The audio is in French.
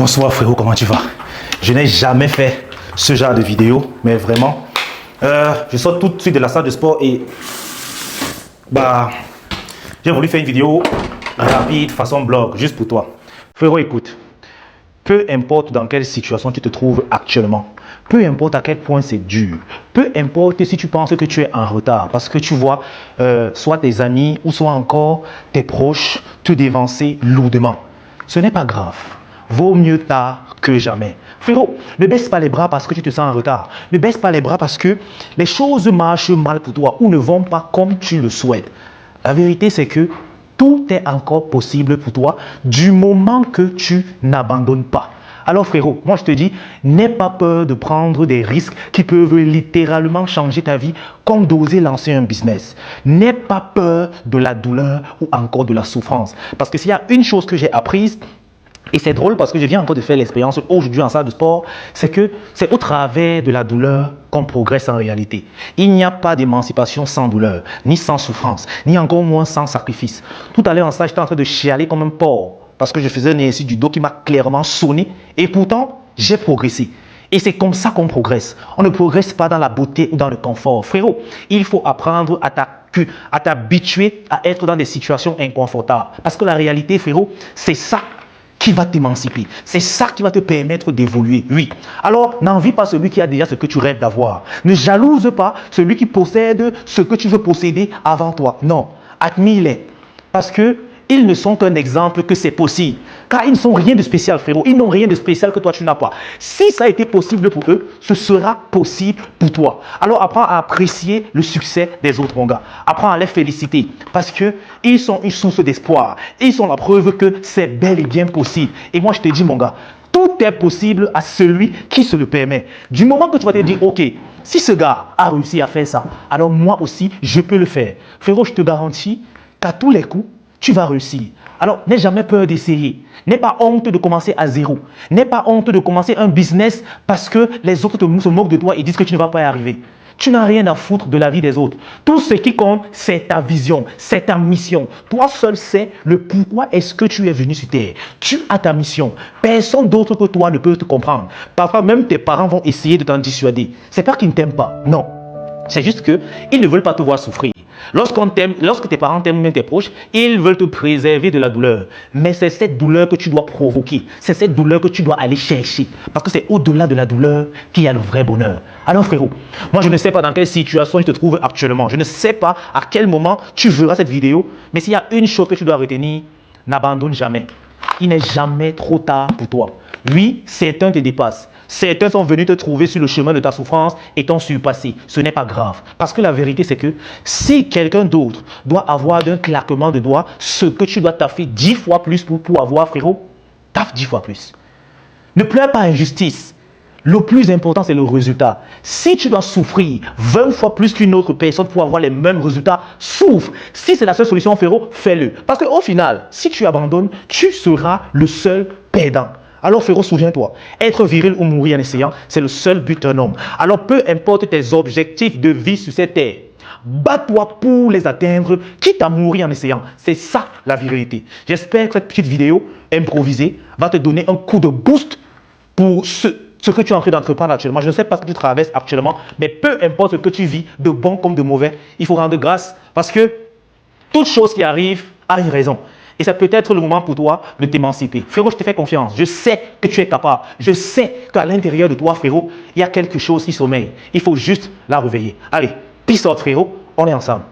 Bonsoir frérot, comment tu vas? Je n'ai jamais fait ce genre de vidéo, mais vraiment, je sors tout de suite de la salle de sport et j'ai voulu faire une vidéo rapide, façon blog, juste pour toi. Frérot, écoute, peu importe dans quelle situation tu te trouves actuellement, peu importe à quel point c'est dur, peu importe si tu penses que tu es en retard, parce que tu vois soit tes amis ou soit encore tes proches te dévancer lourdement, ce n'est pas grave. Vaut mieux tard que jamais. Frérot, ne baisse pas les bras parce que tu te sens en retard. Ne baisse pas les bras parce que les choses marchent mal pour toi ou ne vont pas comme tu le souhaites. La vérité, c'est que tout est encore possible pour toi du moment que tu n'abandonnes pas. Alors frérot, moi je te dis, n'aie pas peur de prendre des risques qui peuvent littéralement changer ta vie, comme d'oser lancer un business. N'aie pas peur de la douleur ou encore de la souffrance. Parce que s'il y a une chose que j'ai apprise, et c'est drôle parce que je viens encore de faire l'expérience aujourd'hui en salle de sport, c'est que c'est au travers de la douleur qu'on progresse en réalité. Il n'y a pas d'émancipation sans douleur, ni sans souffrance, ni encore moins sans sacrifice. Tout à l'heure en salle, j'étais en train de chialer comme un porc parce que je faisais un exercice du dos qui m'a clairement sonné et pourtant, j'ai progressé. Et c'est comme ça qu'on progresse. On ne progresse pas dans la beauté ou dans le confort. Frérot, il faut apprendre à t'habituer à être dans des situations inconfortables. Parce que la réalité, frérot, c'est ça qui va t'émanciper. C'est ça qui va te permettre d'évoluer. Oui. Alors, n'envie pas celui qui a déjà ce que tu rêves d'avoir. Ne jalouse pas celui qui possède ce que tu veux posséder avant toi. Non. Admire-les. Parce que ils ne sont qu'un exemple que c'est possible. Car ils ne sont rien de spécial, frérot. Ils n'ont rien de spécial que toi, tu n'as pas. Si ça a été possible pour eux, ce sera possible pour toi. Alors, apprends à apprécier le succès des autres, mon gars. Apprends à les féliciter. Parce qu'ils sont une source d'espoir. Ils sont la preuve que c'est bel et bien possible. Et moi, je te dis, mon gars, tout est possible à celui qui se le permet. Du moment que tu vas te dire, ok, si ce gars a réussi à faire ça, alors moi aussi, je peux le faire. Frérot, je te garantis qu'à tous les coups, tu vas réussir. Alors, n'aie jamais peur d'essayer. N'aie pas honte de commencer à zéro. N'aie pas honte de commencer un business parce que les autres se moquent de toi et disent que tu ne vas pas y arriver. Tu n'as rien à foutre de la vie des autres. Tout ce qui compte, c'est ta vision, c'est ta mission. Toi seul sais le pourquoi est-ce que tu es venu sur terre. Tu as ta mission. Personne d'autre que toi ne peut te comprendre. Parfois, même tes parents vont essayer de t'en dissuader. C'est pas qu'ils ne t'aiment pas. Non. C'est juste qu'ils ne veulent pas te voir souffrir. Lorsque tes parents t'aiment, même tes proches, ils veulent te préserver de la douleur. Mais c'est cette douleur que tu dois provoquer. C'est cette douleur que tu dois aller chercher. Parce que c'est au-delà de la douleur qu'il y a le vrai bonheur. Alors frérot, moi je ne sais pas dans quelle situation tu te trouves actuellement. Je ne sais pas à quel moment tu verras cette vidéo. Mais s'il y a une chose que tu dois retenir, n'abandonne jamais. Il n'est jamais trop tard pour toi. Oui, certains te dépassent. Certains sont venus te trouver sur le chemin de ta souffrance et t'ont surpassé. Ce n'est pas grave. Parce que la vérité, c'est que si quelqu'un d'autre doit avoir d'un claquement de doigts ce que tu dois taffer 10 fois plus pour avoir, frérot, taffe 10 fois plus. Ne pleure pas injustice. Le plus important, c'est le résultat. Si tu dois souffrir 20 fois plus qu'une autre personne pour avoir les mêmes résultats, souffre. Si c'est la seule solution, frérot, fais-le. Parce qu'au final, si tu abandonnes, tu seras le seul perdant. Alors frérot, souviens-toi, être viril ou mourir en essayant, c'est le seul but d'un homme. Alors peu importe tes objectifs de vie sur cette terre, bats-toi pour les atteindre, quitte à mourir en essayant. C'est ça la virilité. J'espère que cette petite vidéo improvisée va te donner un coup de boost pour ce que tu es en train d'entreprendre actuellement. Je ne sais pas ce que tu traverses actuellement, mais peu importe ce que tu vis, de bon comme de mauvais, il faut rendre grâce parce que toute chose qui arrive a une raison. Et c'est peut-être le moment pour toi de t'émanciper. Frérot, je te fais confiance. Je sais que tu es capable. Je sais qu'à l'intérieur de toi, frérot, il y a quelque chose qui sommeille. Il faut juste la réveiller. Allez, peace out, frérot. On est ensemble.